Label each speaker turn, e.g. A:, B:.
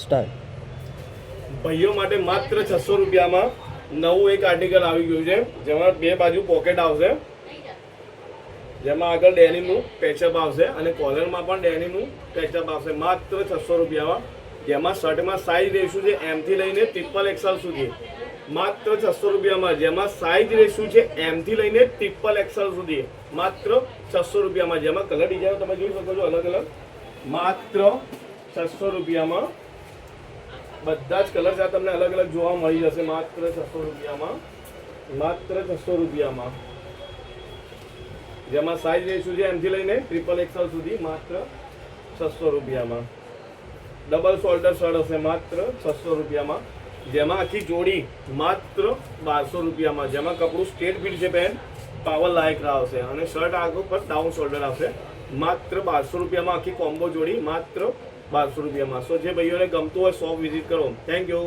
A: Start.
B: ભાઈઓ માટે માત્ર 600 રૂપિયામાં નવું એક આર્ટિકલ આવી ગયું છે, જેમાં બે બાજુ પોકેટ આવશે, જેમાં આગળ ડેનીનું પેચઅપ આવશે અને કોલરમાં પણ ડેનીનું પેચઅપ આવશે. માત્ર 600 રૂપિયામાં, જેમાં શર્ટમાં સાઇઝ રેશું છે M થી લઈને XXL સુધી. માત્ર 600 રૂપિયામાં, જેમાં સાઇઝ રેશું છે M થી લઈને XXL સુધી. માત્ર 600 રૂપિયામાં, જેમાં કલર ડિઝાઇન તમે જોઈ શકો છો અલગ અલગ. માત્ર 600 રૂપિયામાં બધા જ કલર તમને અલગ અલગ જોવા મળી જશે. માત્ર 600 રૂપિયામાં, માત્ર 600 રૂપિયામાં, જેમાં સાઇઝ રેશું છે M થી લઈને XXL સુધી. માત્ર 600 રૂપિયામાં. ડબલ શોલ્ડર શર્ટ હશે માત્ર 600 રૂપિયામાં, જેમાં આખી જોડી માત્ર 1200 રૂપિયામાં, જેમાં કપડું સ્ટ્રેટ ફિટ છે, પેન્ટ પાવર લાયક આવશે અને શર્ટ આગળ પર ડાઉન શોલ્ડર આવશે. માત્ર 1200 રૂપિયામાં આખી કોમ્બો જોડી માત્ર 1200 રૂપિયામાં. સો જે ભાઈઓને ગમતું હોય શોપ વિઝિટ કરો. Thank you.